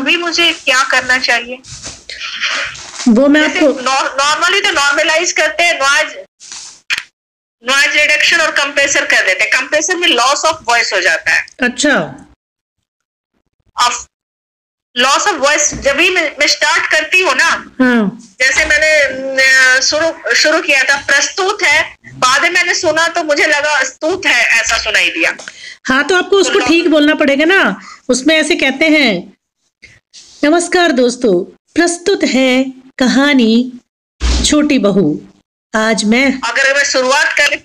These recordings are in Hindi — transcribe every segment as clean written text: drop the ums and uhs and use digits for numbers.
अभी मुझे क्या करना चाहिए? वो मैं आपको नॉर्मली तो नॉर्मलाइज करते हैं, नॉइज रिडक्शन और कंप्रेसर कर देते हैं। कंप्रेसर में लॉस ऑफ वॉइस हो जाता है। अच्छा, अब लॉस ऑफ वॉइस जब भी मैं स्टार्ट करती हूँ ना, जैसे मैंने शुरू किया था प्रस्तुत है, बाद में मैंने सुना तो मुझे लगा स्तुत है, ऐसा सुनाई दिया। हाँ, तो आपको उसको ठीक बोलना पड़ेगा ना। उसमें ऐसे कहते हैं, नमस्कार दोस्तों, प्रस्तुत है कहानी छोटी बहू। आज मैं, अगर मैं शुरुआत कर,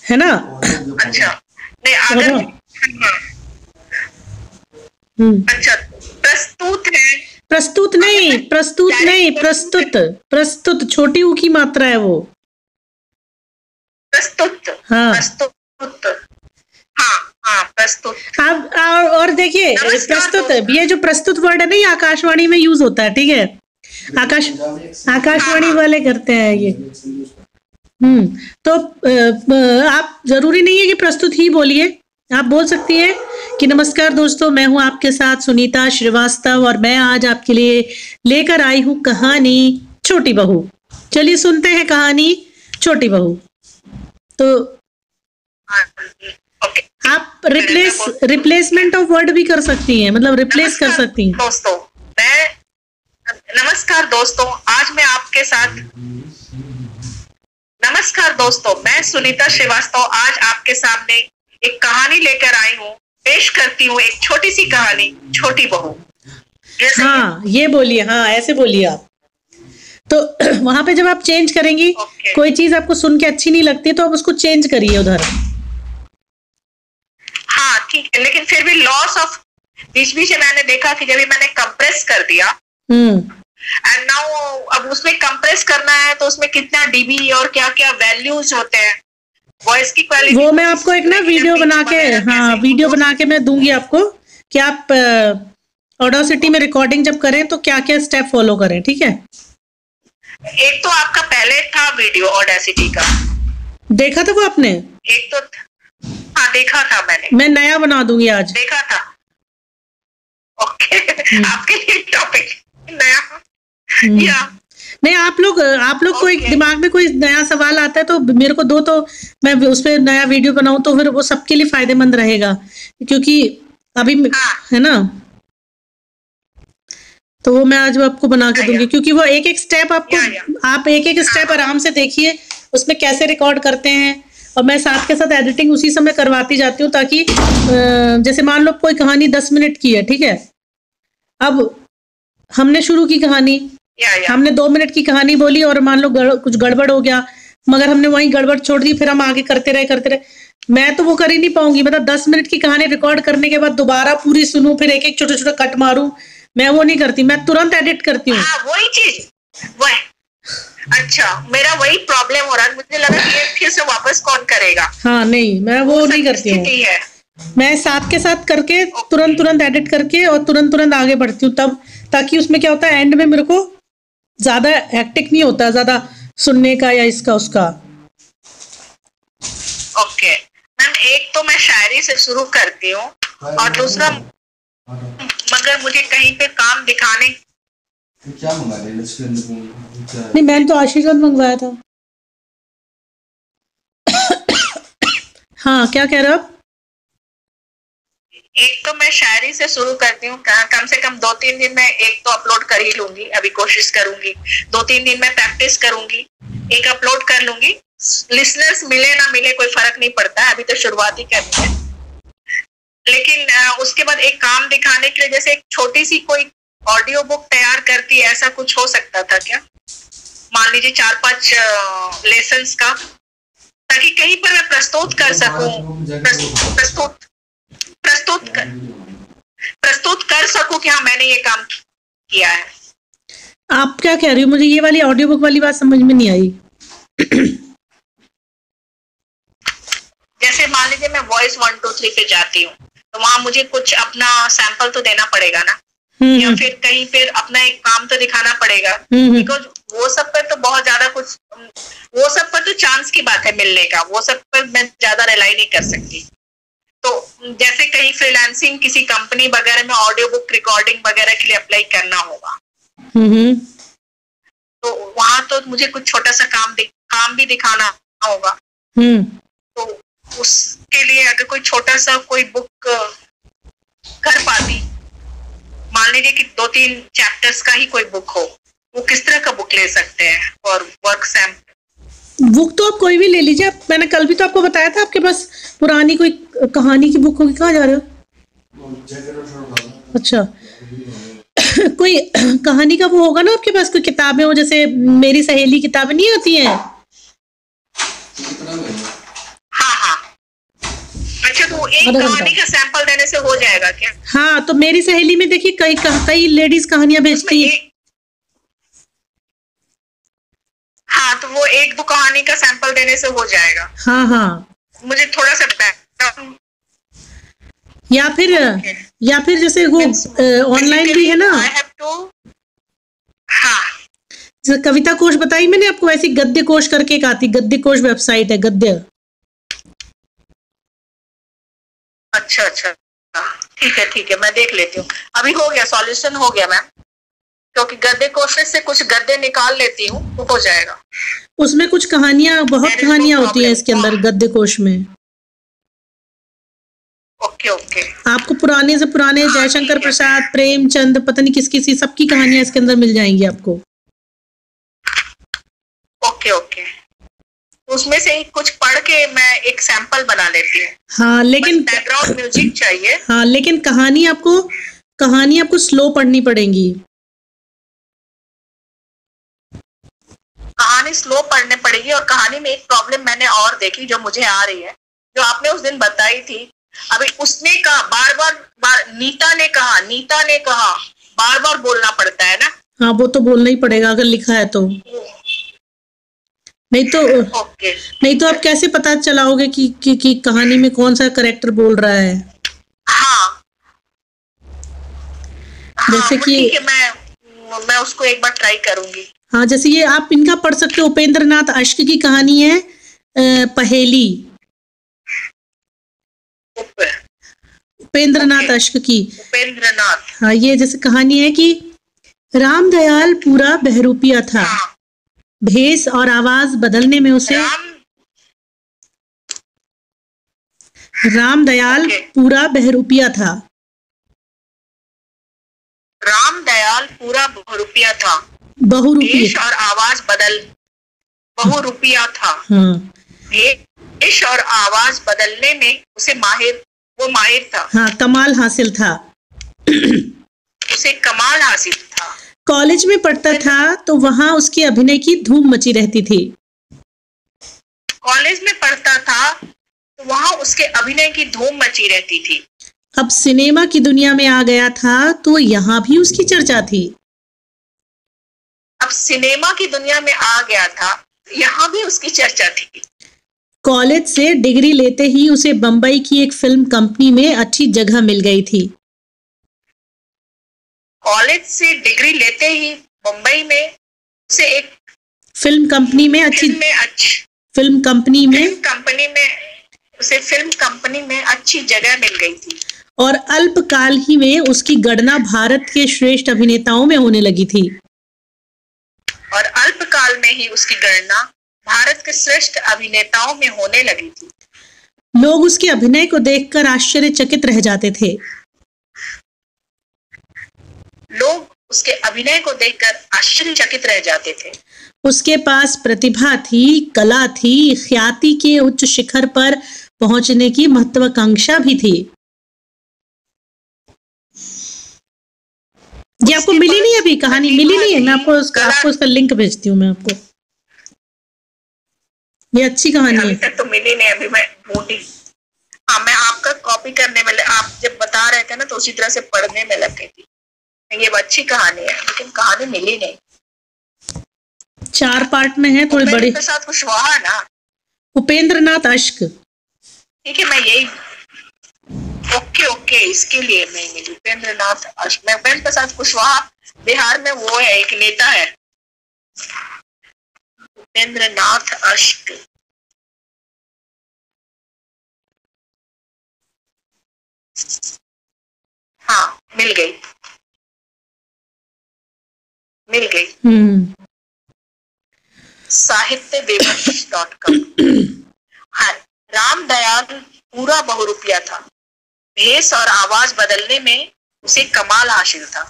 है ना? अच्छा, नहीं अगर अच्छा, प्रस्तुत है, प्रस्तुत नहीं, प्रस्तुत नहीं, प्रस्तुत, प्रस्तुत छोटी ऊ की मात्रा है वो। प्रस्तुत, हाँ, प्रस्तुत, हाँ, प्रस्तुत। अब और देखिए, प्रस्तुत, ये जो प्रस्तुत वर्ड है ना, ये आकाशवाणी में यूज होता है, ठीक है? आकाशवाणी वाले करते हैं ये। तो आप जरूरी नहीं है कि प्रस्तुत ही बोलिए, आप बोल सकती है कि नमस्कार दोस्तों, मैं हूं आपके साथ सुनीता श्रीवास्तव और मैं आज आपके लिए लेकर आई हूं कहानी छोटी बहू। चलिए सुनते हैं कहानी छोटी बहू। तो आप रिप्लेसमेंट ऑफ वर्ड भी कर सकती हैं, मतलब रिप्लेस कर सकती हैं। दोस्तों, नमस्कार दोस्तों, आज मैं आपके साथ, नमस्कार दोस्तों, मैं सुनीता श्रीवास्तव आज आपके सामने एक कहानी लेकर आई हूँ, पेश करती हूँ एक छोटी सी कहानी छोटी बहू। हाँ, ये बोलिए, हाँ ऐसे बोलिए आप। तो वहां पे जब आप चेंज करेंगी, कोई चीज आपको सुन के अच्छी नहीं लगती तो आप उसको चेंज करिए उधर। हाँ ठीक है, लेकिन फिर भी लॉस ऑफ, बीच बीच में मैंने देखा कि जब भी मैंने कंप्रेस कर दिया, एंड नाउ अब उसमें कंप्रेस करना है तो उसमें कितना डीबी और क्या क्या वैल्यूज होते हैं, वॉइस की क्वालिटी, वो मैं आपको एक ना वीडियो बना के, हाँ वीडियो बना के मैं दूंगी आपको कि आप ऑडासिटी में रिकॉर्डिंग जब करें तो क्या क्या स्टेप फॉलो करें, ठीक है? एक तो आपका पहले था वीडियो ऑडासिटी का, देखा था वो आपने? एक तो हाँ देखा था मैंने, मैं नया बना दूंगी आज। देखा था, ओके। आपके लिए टॉपिक नया या नहीं, आप लोग कोई दिमाग में कोई नया सवाल आता है तो मेरे को दो, तो मैं उस पर नया वीडियो बनाऊं तो फिर वो सबके लिए फायदेमंद रहेगा, क्योंकि अभी है ना, तो वो मैं आज आपको बना के दूंगी, क्योंकि वो एक एक स्टेप आपको, आप एक एक स्टेप आराम से देखिए उसमें कैसे रिकॉर्ड करते हैं, और मैं साथ के साथ एडिटिंग उसी समय करवाती जाती हूँ, ताकि जैसे मान लो कोई कहानी 10 मिनट की है, ठीक है? अब हमने शुरू की कहानी, हमने 2 मिनट की कहानी बोली और मान लो कुछ गड़बड़ हो गया, मगर हमने वहीं गड़बड़ छोड़ दी, फिर हम आगे करते रहे। मैं तो वो कर ही नहीं पाऊंगी, मतलब 10 मिनट की कहानी रिकॉर्ड करने के बाद दोबारा पूरी सुनूं, फिर एक एक छोटे छोटे कट मारूं, मैं वो नहीं करती, मैं तुरंत एडिट करती हूँ। वही चीज, वही, अच्छा, मेरा वही प्रॉब्लम हो रहा है, मुझे लगा कि फिर से वापस कौन करेगा। हाँ नहीं, मैं वो नहीं करती हूँ, मैं साथ के साथ करके तुरंत एडिट करके और तुरंत आगे बढ़ती हूँ, तब ताकि उसमें क्या होता है, एंड में मेरे को ज्यादा हेक्टिक नहीं होता, ज्यादा सुनने का या इसका उसका। ओके मैम, एक तो मैं शायरी से शुरू करती हूँ और दूसरा, मगर मुझे कहीं पे काम दिखाने, क्या मंगा रहे? नहीं, मैंने तो आशीर्वाद मंगवाया था। हाँ, क्या कह रहे हो आप? एक तो मैं शायरी से शुरू करती हूँ, कम से कम 2-3 दिन में एक तो अपलोड कर ही लूंगी, अभी कोशिश करूंगी 2-3 दिन में प्रैक्टिस करूंगी, एक अपलोड कर लूंगी। लिसनर्स मिले ना मिले कोई फर्क नहीं पड़ता है, अभी तो शुरुआत ही करनी है, लेकिन उसके बाद एक काम दिखाने के लिए, जैसे एक छोटी सी कोई ऑडियो बुक तैयार करती है, ऐसा कुछ हो सकता था क्या? मान लीजिए 4-5 लेसन्स का, ताकि कहीं पर मैं प्रस्तुत कर सकूं, प्रस्तुत कर सकूं कि हाँ मैंने ये काम किया है। आप क्या कह रही हो? मुझे ये वाली ऑडियो बुक वाली बात समझ में नहीं आई। जैसे मान लीजिए मैं वॉइस 1 2 3 पे जाती हूँ, तो वहां मुझे कुछ अपना सैंपल तो देना पड़ेगा ना, या फिर कहीं फिर अपना एक काम तो दिखाना पड़ेगा, बिकॉज वो सब पर तो बहुत ज्यादा कुछ, वो सब पर तो चांस की बात है मिलने का, वो सब पर मैं ज्यादा रिलाई नहीं कर सकती। तो जैसे कहीं फ्रीलांसिंग किसी कंपनी वगैरह में ऑडियो बुक रिकॉर्डिंग वगैरह के लिए अप्लाई करना होगा, तो वहां तो मुझे कुछ छोटा सा काम भी दिखाना होगा। तो उसके लिए अगर कोई छोटा सा कोई बुक कर पाती, मान लीजिए कि 2-3 चैप्टर्स का ही कोई बुक हो, वो किस तरह का बुक ले सकते हैं और वर्क सैम्पल? बुक तो आप कोई भी ले लीजिए। मैंने कल भी तो आपको बताया था, आपके पास पुरानी कोई कहानी की बुक होगी। कहाँ जा रहे हो? अच्छा कोई कहानी का वो होगा ना आपके पास, कोई किताबें हो, जैसे मेरी सहेली किताबें नहीं होती हैं? हाँ। अच्छा, तो एक कहानी का सैंपल देने से हो जाएगा क्या? हाँ, तो मेरी सहेली में देखिए कई लेडीज कहानियां भेजती है। हाँ, तो वो एक दो कहानी का सैंपल देने से हो जाएगा। हाँ। मुझे थोड़ा सा बैकग्राउंड, या फिर जैसे वो ऑनलाइन भी है ना। हाँ, कविता कोश बताई मैंने आपको, वैसी गद्य कोश करके एक आती, गद्य कोश वेबसाइट है, गद्य। अच्छा, ठीक है, मैं देख लेती हूँ। अभी हो गया, सॉल्यूशन हो गया मैम, क्योंकि गद्य कोश से कुछ गद्य निकाल लेती हूँ तो हो जाएगा। उसमें कुछ कहानियां, बहुत कहानियां होती हैं इसके अंदर गद्य कोश में। ओके। आपको पुराने से पुराने जयशंकर प्रसाद, प्रेमचंद, पता नहीं किसी सबकी कहानियां इसके अंदर मिल जाएंगी आपको। ओके, उसमें से कुछ पढ़ के मैं एक सैंपल बना लेती हूँ। हाँ, लेकिन बैकग्राउंड म्यूजिक चाहिए। हाँ, लेकिन कहानी आपको स्लो पढ़नी पड़ेगी। कहानी स्लो पढ़ने पड़ेगी। और कहानी में एक प्रॉब्लम मैंने और देखी, जो मुझे आ रही है, जो आपने उस दिन बताई थी। अभी उसने कहा बार नीता ने कहा बार बोलना पड़ता है ना। हाँ, वो तो बोलना ही पड़ेगा अगर लिखा है तो। नहीं तो आप कैसे पता चलाओगे कि कहानी में कौन सा कैरेक्टर बोल रहा है? हाँ, जैसे कि मैं उसको एक बार ट्राई करूंगी। हाँ, जैसे ये आप इनका पढ़ सकते हो, उपेंद्र नाथ अश्क की कहानी है पहेली। उपेंद्र नाथ अश्क की। हाँ, ये जैसे कहानी है कि रामदयाल पूरा बहरूपिया था। भेष और आवाज बदलने में उसे रामदयाल पूरा बहरूपिया था। रामदयाल पूरा बहुरूपिया था। भेष और आवाज बहुरूपिया था। हाँ। भेष और आवाज बदलने में उसे माहिर था। हाँ, कमाल हासिल था। उसे कमाल हासिल था। कॉलेज में पढ़ता था तो वहां उसकी अभिनय की धूम मची रहती थी। कॉलेज में पढ़ता था तो वहां उसके अभिनय की धूम मची रहती थी। अब सिनेमा की दुनिया में आ गया था तो यहाँ भी उसकी चर्चा थी। अब सिनेमा की दुनिया में आ गया था, यहाँ भी उसकी चर्चा थी। कॉलेज से डिग्री लेते ही उसे बंबई की एक फिल्म कंपनी में अच्छी जगह मिल गई थी। कॉलेज से डिग्री लेते ही बंबई में उसे एक फिल्म कंपनी में अच्छी जगह मिल गई थी। और अल्पकाल ही में उसकी गणना भारत के श्रेष्ठ अभिनेताओं में होने लगी थी। लोग उसके अभिनय को देखकर आश्चर्यचकित रह जाते थे। उसके पास प्रतिभा थी, कला थी, ख्याति के उच्च शिखर पर पहुंचने की महत्वाकांक्षा भी थी। ये आपको मिली नहीं, अभी कहानी मिली नहीं है। मैं आपको उसका लिंक भेजती हूँ मैं आपको। ये अच्छी कहानी है। अभी तक तो मिली नहीं, अभी मैं ढूंढी। हाँ, मैं आपका कॉपी करने में, आप जब बता रहे थे ना तो उसी तरह से पढ़ने में लग गई थी। ये अच्छी कहानी है, लेकिन कहानी मिली नहीं। 4 पार्ट में है, थोड़ी बड़ी। साथ कुशवाहा ना, उपेंद्र नाथ अश्क। ठीक है, मैं यही ओके इसके लिए नहीं मिली। उपेंद्र नाथ अश्क में उपेंद्र प्रसाद कुशवाहा बिहार में वो है, एक नेता है। उपेंद्र नाथ अश्क हाँ, मिल गई। sahityvimarsh.com। हाँ, रामदयाल पूरा बहुरूपिया था। भेष और आवाज बदलने में उसे कमाल हासिल था।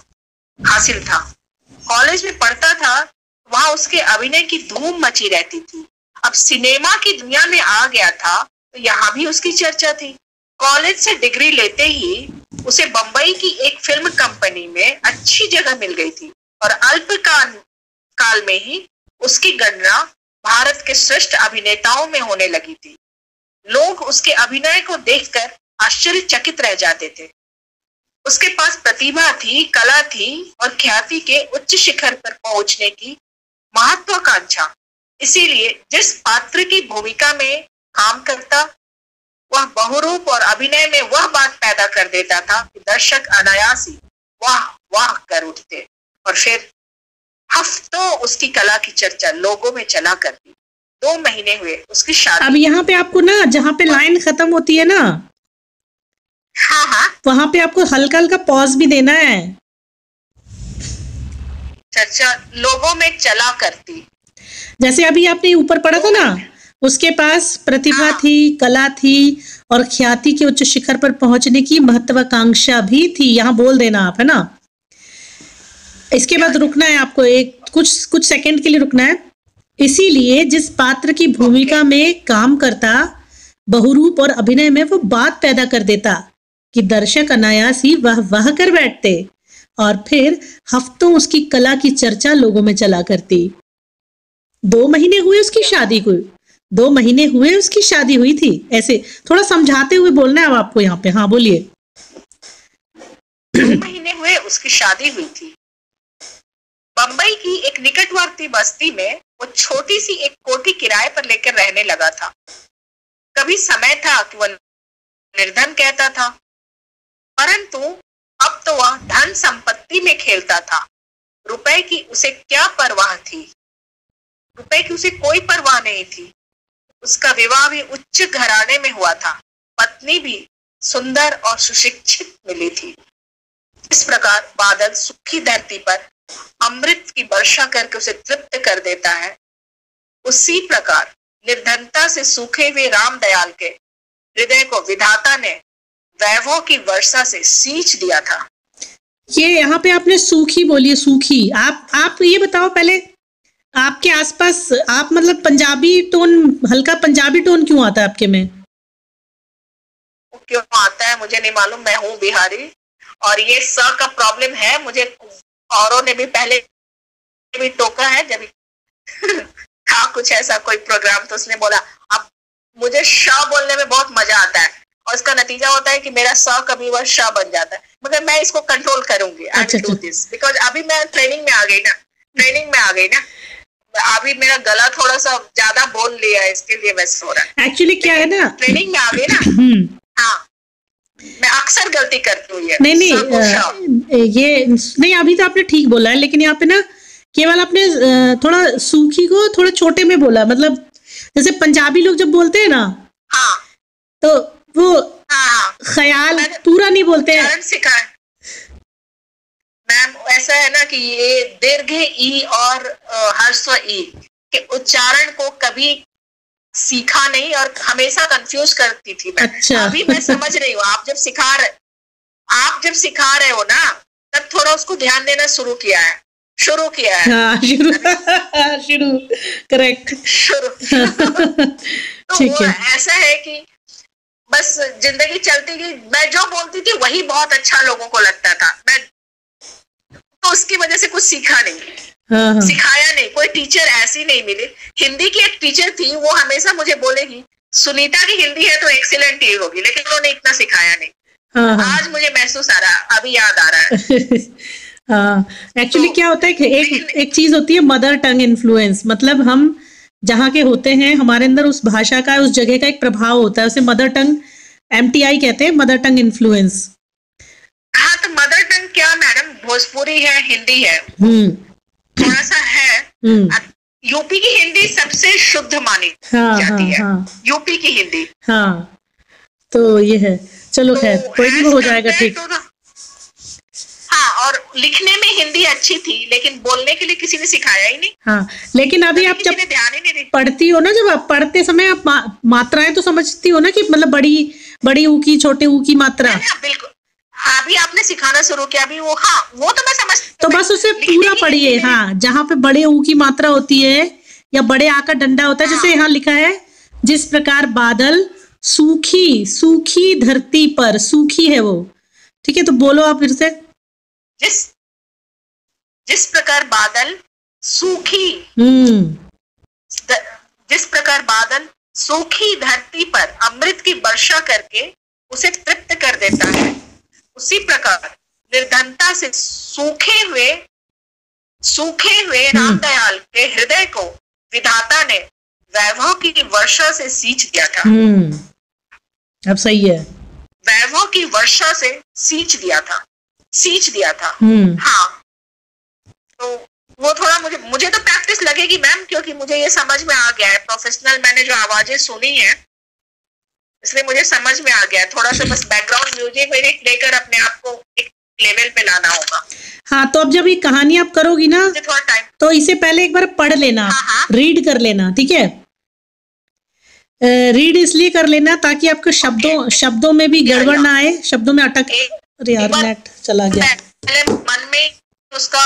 कॉलेज में पढ़ता था, वहां उसके अभिनय की धूम मची रहती थी। अब सिनेमा की दुनिया में आ गया था तो यहाँ भी उसकी चर्चा थी। कॉलेज से डिग्री लेते ही उसे बंबई की एक फिल्म कंपनी में अच्छी जगह मिल गई थी और अल्प काल में ही उसकी गणना भारत के श्रेष्ठ अभिनेताओं में होने लगी थी। लोग उसके अभिनय को देखकर आश्चर्यचकित रह जाते थे। उसके पास प्रतिभा थी, कला थी और ख्याति के उच्च शिखर पर पहुंचने की महत्वाकांक्षा। इसीलिए जिस पात्र की भूमिका में काम करता, वह बहुरूप और अभिनय में वह बात पैदा कर देता था कि दर्शक अनायास ही वाह वाह कर उठते और फिर हफ्तों उसकी कला की चर्चा लोगों में चला करती। 2 महीने हुए उसकी शादी। अब यहाँ पे आपको ना, जहाँ पे लाइन खत्म होती है ना, हाँ, वहां पे आपको हल्का हल्का पॉज भी देना है। चर्चा लोगों में चला करती। जैसे अभी आपने ऊपर पढ़ा था ना, उसके पास प्रतिभा थी, कला थी और ख्याति के उच्च शिखर पर पहुंचने की महत्वाकांक्षा भी थी। यहाँ बोल देना आप, है ना। इसके बाद रुकना है आपको, कुछ सेकंड के लिए रुकना है। इसीलिए जिस पात्र की भूमिका में काम करता, बहुरूप और अभिनय में वो बात पैदा कर देता कि दर्शक अनायास ही वाह वाह कर बैठते और फिर हफ्तों उसकी कला की चर्चा लोगों में चला करती। 2 महीने हुए उसकी शादी को, 2 महीने हुए उसकी शादी हुई थी। ऐसे थोड़ा समझाते हुए बोलना है अब आपको यहाँ पे। हाँ, बोलिए। 2 महीने हुए उसकी शादी हुई थी। बंबई की एक निकटवर्ती बस्ती में वो छोटी सी एक कोठी किराए पर लेकर रहने लगा था। कभी समय था कि वह निर्धन कहता था, परंतु अब तो वह धन संपत्ति में खेलता था। रुपए की उसे क्या परवाह थी? रुपए की उसे कोई परवाह नहीं थी। उसका विवाह भी उच्च घराने में हुआ था। पत्नी भी सुंदर और सुशिक्षित मिली थी। इस प्रकार बादल सुखी धरती पर अमृत की वर्षा करके उसे तृप्त कर देता है, उसी प्रकार निर्धनता से सूखे हुए रामदयाल के हृदय को विधाता ने वैभव की वर्षा से सींच दिया था। ये यहाँ पे आपने सूखी बोली, सूखी। आप ये बताओ पहले, आपके आसपास आप मतलब पंजाबी टोन, हल्का पंजाबी टोन क्यों आता है आपके में? क्यों आता है मुझे नहीं मालूम, मैं हूँ बिहारी और ये स का प्रॉब्लम है। मुझे औरों ने भी पहले भी टोका है, जब था कुछ ऐसा कोई प्रोग्राम तो उसने बोला। अब मुझे शाह बोलने में बहुत मजा आता है और इसका नतीजा होता है कि मेरा स कभी वह शाह बन जाता है, मगर मैं इसको कंट्रोल करूंगी। I will do this because अभी मैं ट्रेनिंग में आ गई ना, अभी मेरा गला थोड़ा सा ज्यादा बोल लिया है, इसके लिए वैसे हो रहा है। एक्चुअली क्या है ना, ट्रेनिंग में आ गई ना। हाँ, मैं अक्सर गलती करती हूँ। ये नहीं, अभी तो आपने ठीक बोला है, लेकिन यहाँ पे ना केवल आपने थोड़ा सूखी को थोड़ा छोटे में बोला। मतलब जैसे पंजाबी लोग जब बोलते हैं ना, हाँ, तो वो ख्याल पूरा नहीं बोलते हैं। सिखाए मैम, ऐसा है ना कि ये दीर्घ ई और ह्रस्व ई के उच्चारण को कभी सीखा नहीं और हमेशा कंफ्यूज करती थी मैं। अच्छा। अभी मैं समझ रही हूँ। आप जब सिखा रहे हो ना, तब थोड़ा उसको ध्यान देना शुरू किया है। हाँ, शुरू करेक्ट। तो ठीक वो है। ऐसा है कि बस जिंदगी चलती गई। मैं जो बोलती थी वही बहुत अच्छा लोगों को लगता था। मैं तो उसकी वजह से कुछ सीखा नहीं। हाँ। सिखाया नहीं। कोई टीचर ऐसी नहीं मिली। हिंदी की एक टीचर थी, वो हमेशा मुझे बोलेगी सुनीता की हिंदी है तो एक्सीलेंट ही होगी, लेकिन उन्होंने इतना सिखाया नहीं। हाँ। आज मुझे महसूस आ रहा, अभी याद आ रहा है। हाँ, एक्चुअली क्या होता है कि एक चीज होती है मदर टंग इन्फ्लुएंस। मतलब हम जहाँ के होते हैं, हमारे अंदर उस भाषा का, उस जगह का एक प्रभाव होता है। उसे मदर टंग, MTI कहते हैं, मदर टंग इन्फ्लुएंस। हाँ, तो मदर टंग क्या मैडम? भोजपुरी है, हिंदी है, थोड़ा सा है। यूपी की हिंदी सबसे शुद्ध मानी जाती है। यूपी की हिंदी। हाँ, तो ये है। चलो खैर कोई नहीं, वो हो जाएगा ठीक। हाँ, और लिखने में हिंदी अच्छी थी लेकिन बोलने के लिए किसी ने सिखाया ही नहीं। हाँ, लेकिन अभी आप जब ध्यान ही नहीं दी। पढ़ती हो ना, जब आप पढ़ते समय आप मात्राएं तो समझती हो ना, कि मतलब बड़ी ऊ की, छोटे ऊ की मात्रा। बिल्कुल, हाँ, अभी आपने सिखाना शुरू किया, अभी वो, हाँ, वो तो मैं समझती हूँ। तो बस उसे पूरा पढ़िए। हाँ, जहाँ पे बड़े ऊ की मात्रा होती है या बड़े आ का डंडा होता है, जैसे यहाँ लिखा है, जिस प्रकार बादल सूखी धरती पर, सूखी है वो, ठीक है, तो बोलो आप फिर से। जिस प्रकार बादल सूखी, जिस प्रकार बादल सूखी धरती पर अमृत की वर्षा करके उसे तृप्त कर देता है, उसी प्रकार निर्धनता से सूखे हुए रामदयाल के हृदय को विधाता ने वैभव की वर्षा से सींच दिया था। अब सही है, वैभव की वर्षा से सींच दिया था। हाँ, तो वो थोड़ा मुझे तो प्रैक्टिस लगेगी मैम, क्योंकि मुझे ये समझ में आ गया है, प्रोफेशनल मैंने जो आवाजें सुनी है इसलिए मुझे समझ में आ गया है। थोड़ा सा बस बैकग्राउंड म्यूजिक लेकर अपने आप को एक लेवल पे लाना होगा। हाँ, तो अब जब ये कहानी आप करोगी ना, थोड़ा टाइम, तो इसे पहले एक बार पढ़ लेना। हाँ। रीड कर लेना, ठीक है। रीड इसलिए कर लेना ताकि आपके शब्दों में भी गड़बड़ ना आए, शब्दों में अटक। अरे यार, नेट चला गया। मन में उसका,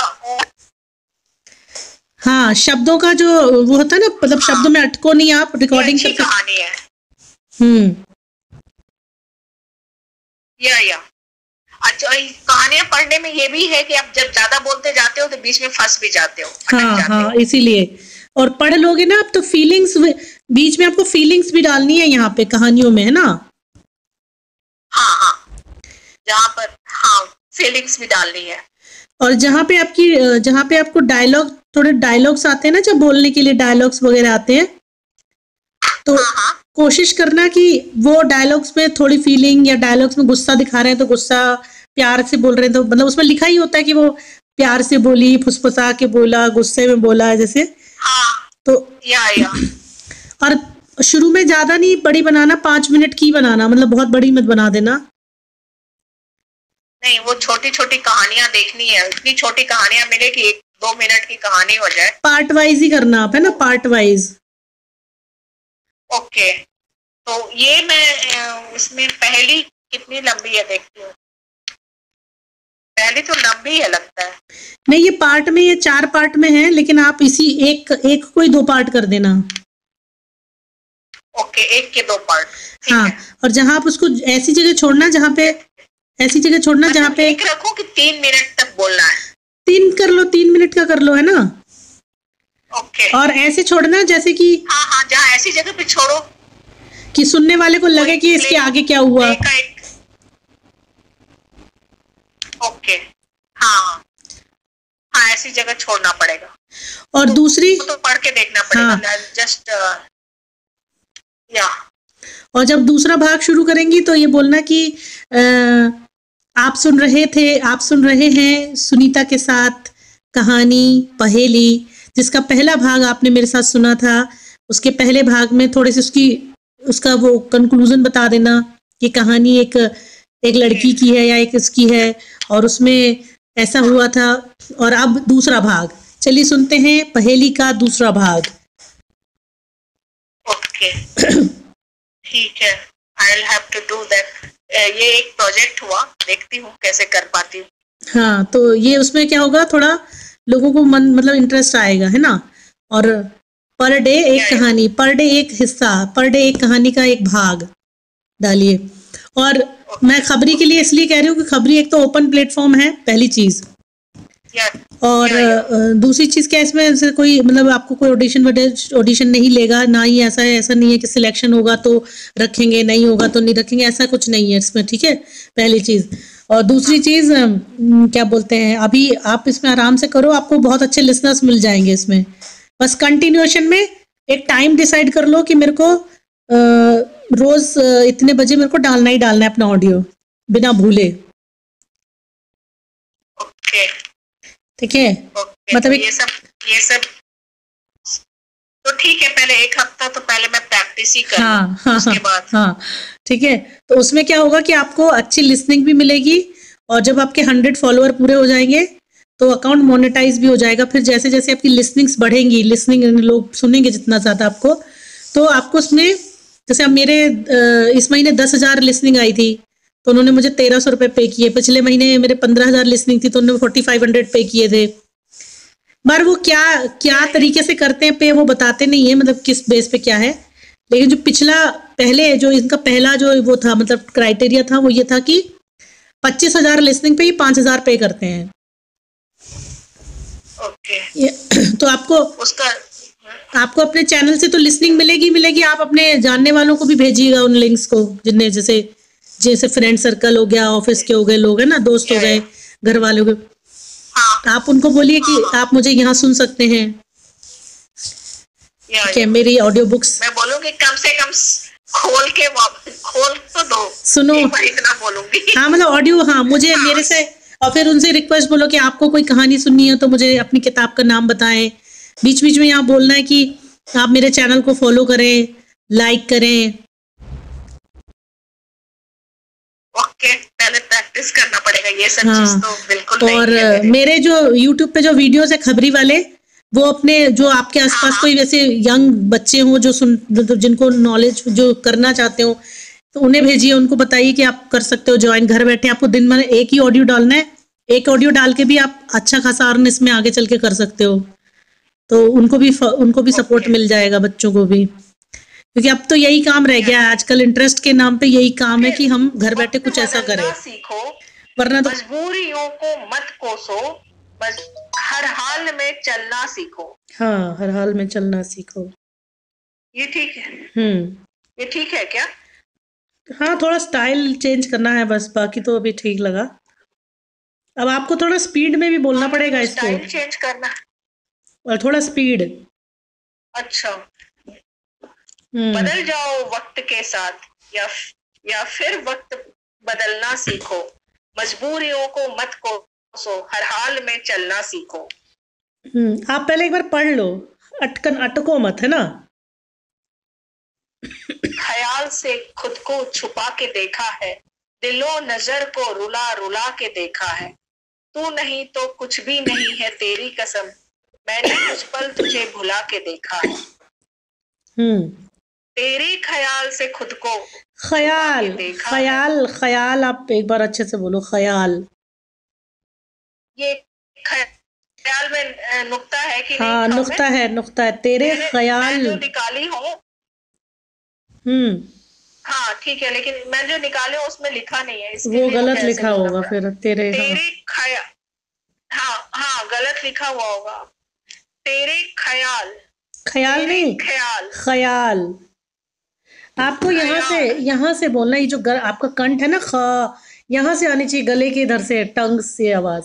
हाँ, शब्दों का जो वो होता है ना, मतलब शब्दों में अटको नहीं आप, रिकॉर्डिंग करके। कहानी है। या अच्छा, कहानियां पढ़ने में ये भी है कि आप जब ज्यादा बोलते जाते हो तो बीच में फंस भी जाते हो। हाँ, इसीलिए। और पढ़ लोगे ना आप तो फीलिंग्स, बीच में आपको फीलिंग्स भी डालनी है यहाँ पे कहानियों में, है ना। हाँ, जहाँ पर फीलिंग्स भी डालनी है। और जहाँ पे आपको थोड़े डायलॉग्स आते हैं ना, जब बोलने के लिए डायलॉग्स वगैरह आते हैं, तो कोशिश करना कि वो डायलॉग्स में थोड़ी फीलिंग, या डायलॉग्स में गुस्सा दिखा रहे हैं तो गुस्सा, प्यार से बोल रहे हैं तो मतलब उसमें लिखा ही होता है कि वो प्यार से बोली, फुसफुसा के बोला, गुस्से में बोला, जैसे। तो और शुरू में ज्यादा नहीं बड़ी बनाना, 5 मिनट की बनाना, मतलब बहुत बड़ी मत बना देना। नहीं, वो छोटी छोटी कहानियां देखनी है, इतनी छोटी कहानियां मिले कि 1-2 मिनट की कहानी हो जाए। पार्ट वाइज ही करना आप, है ना, पार्ट वाइज। ओके, तो ये मैं इसमें पहली कितनी लंबी है देखती हूँ। पहली तो लंबी है लगता है। नहीं, ये पार्ट में, ये 4 पार्ट में है, लेकिन आप इसी एक को ही 2 पार्ट कर देना। ओके, 1 के 2 पार्ट। हाँ, और जहाँ आप उसको ऐसी जगह छोड़ना जहाँ पे जहाँ पे रखो कि 3 मिनट तक बोलना है। 3 कर लो, 3 मिनट का कर लो, है ना। ओके। और ऐसे छोड़ना जैसे कि, हाँ, जहाँ ऐसी जगह पे छोड़ो कि सुनने वाले को लगे कि इसके आगे क्या हुआ। ओके, हाँ, ऐसी जगह छोड़ना पड़ेगा। और दूसरी तो पढ़ के देखना पड़ेगा। जस्ट और जब दूसरा भाग शुरू करेंगी तो ये बोलना कि आप सुन रहे हैं सुनीता के साथ कहानी पहेली, जिसका पहला भाग आपने मेरे साथ सुना था। उसके पहले भाग में थोड़े से उसका वो कंक्लूजन बता देना कि कहानी एक लड़की की है या एक इसकी है, और उसमें ऐसा हुआ था। और अब दूसरा भाग, चलिए सुनते हैं पहेली का दूसरा भाग। ओके, ठीक है, I will have to do that. ये एक प्रोजेक्ट हुआ, देखती हूँ कैसे कर पाती हूँ। हाँ, तो ये उसमें क्या होगा, थोड़ा लोगों को मतलब इंटरेस्ट आएगा, है ना। और पर डे एक कहानी, पर डे एक हिस्सा, पर डे एक कहानी का एक भाग डालिए। और मैं खबरी के लिए इसलिए कह रही हूँ कि खबरी एक तो ओपन प्लेटफॉर्म है, पहली चीज। और दूसरी चीज क्या, इसमें कोई मतलब आपको कोई ऑडिशन नहीं लेगा, ना ही ऐसा नहीं है कि सिलेक्शन होगा तो रखेंगे, नहीं होगा तो नहीं रखेंगे, ऐसा कुछ नहीं है इसमें, ठीक है, पहली चीज। और दूसरी चीज क्या बोलते हैं, अभी आप इसमें आराम से करो, आपको बहुत अच्छे लिसनर्स मिल जाएंगे इसमें। बस कंटिन्यूएशन में एक टाइम डिसाइड कर लो कि मेरे को रोज इतने बजे मेरे को डालना ही डालना है अपना ऑडियो, बिना भूले। ओके, ठीक है, मतलब तो ये सब तो ठीक है, पहले 1 हफ्ता तो पहले मैं प्रैक्टिस ही कर हाँ हाँ उसके हाँ बाद हाँ ठीक है। तो उसमें क्या होगा कि आपको अच्छी लिसनिंग भी मिलेगी, और जब आपके 100 फॉलोअर पूरे हो जाएंगे तो अकाउंट मोनेटाइज भी हो जाएगा। फिर जैसे जैसे आपकी लिसनिंग्स बढ़ेंगी, लिसनिंग लोग सुनेंगे जितना ज़्यादा आपको, तो आपको उसमें, जैसे अब मेरे इस महीने 10,000 लिसनिंग आई थी तो उन्होंने मुझे 1,300 रुपये पे किए। पिछले महीने मेरे 15,000 लिसनिंग थी तो उन्होंने 4,500 पे किए थे। पर वो क्या क्या तरीके से करते हैं पे, वो बताते नहीं है, मतलब किस बेस पे क्या है। लेकिन जो पिछला पहले जो इनका पहला जो वो था, मतलब क्राइटेरिया था, वो ये था कि 25,000 लिसनिंग पे ही 5,000 पे करते हैं। ओके। तो आपको उसका आपको अपने चैनल से तो लिसनिंग मिलेगी। आप अपने जानने वालों को भी भेजिएगा उन लिंक्स को, जिन्हें जैसे जैसे फ्रेंड सर्कल हो गया, ऑफिस के हो गए लोग, है ना, दोस्त हो गए, घर वाले हो गए, हाँ आप उनको बोलिए कि आप मुझे यहाँ सुन सकते हैं। ठीक है, मेरी ऑडियो बुक्स मैं बोलूंगी कम से कम खोल तो दो, सुनो। इतना बोलूंगी। हाँ मतलब ऑडियो, हाँ मुझे मेरे से, और फिर उनसे रिक्वेस्ट बोलो कि आपको कोई कहानी सुननी है तो मुझे अपनी किताब का नाम बताएं। बीच बीच में यहाँ बोलना है कि आप मेरे चैनल को फॉलो करें, लाइक करें। ओके, पहले प्रैक्टिस करना पड़ेगा ये सब हाँ, चीज तो बिल्कुल और नहीं है मेरे जो यूट्यूब पे जो वीडियोस है खबरी वाले, वो अपने जो आपके आसपास कोई वैसे यंग बच्चे हों जो जिनको नॉलेज जो करना चाहते हो, तो उन्हें भेजिए, उनको बताइए कि आप कर सकते हो ज्वाइन। घर बैठे आपको दिन में एक ही ऑडियो डालना है, एक ऑडियो डाल के भी आप अच्छा खासा अर्न इसमें आगे चल के कर सकते हो। तो उनको भी सपोर्ट मिल जाएगा, बच्चों को भी, क्योंकि अब तो यही काम रह गया है आजकल। इंटरेस्ट के नाम पे यही काम है कि हम घर बैठे कुछ ऐसा करें, सीखो, वरना तो मजबूरियों को मत कोसो, बस हर हाल में चलना सीखो। हाँ, हर हाल में चलना सीखो। ये ठीक है? ये ठीक है क्या? हाँ, थोड़ा स्टाइल चेंज करना है बस, बाकी तो अभी ठीक लगा। अब आपको थोड़ा स्पीड में भी बोलना पड़ेगा इसको, स्टाइल चेंज करना और थोड़ा स्पीड। अच्छा, बदल जाओ वक्त के साथ, या फिर वक्त बदलना सीखो, मजबूरियों को मत कोसो, हर हाल में चलना सीखो। आप पहले एक बार पढ़ लो, अटको मत, है ना। ख्याल से खुद को छुपा के देखा है, दिलो नजर को रुला रुला के देखा है, तू नहीं तो कुछ भी नहीं है तेरी कसम, मैंने कुछ पल तुझे भुला के देखा है। तेरे ख्याल से खुद को ख्याल आप एक बार अच्छे से बोलो, ख्याल। ये ख्याल में नुक्ता है कि हाँ, नहीं? नुक्ता है तेरे ख्याल। मैं जो निकाली हूँ, हाँ ठीक है, लेकिन मैं जो निकाले उसमें लिखा नहीं है, वो गलत लिखा होगा फिर तेरे ख्याल। हाँ गलत लिखा हुआ होगा। तेरे ख्याल नहीं, ख्याल। आपको यहाँ से बोलना, ये जो आपका कंठ है ना, यहाँ से आनी चाहिए, गले के इधर से, टंग से आवाज।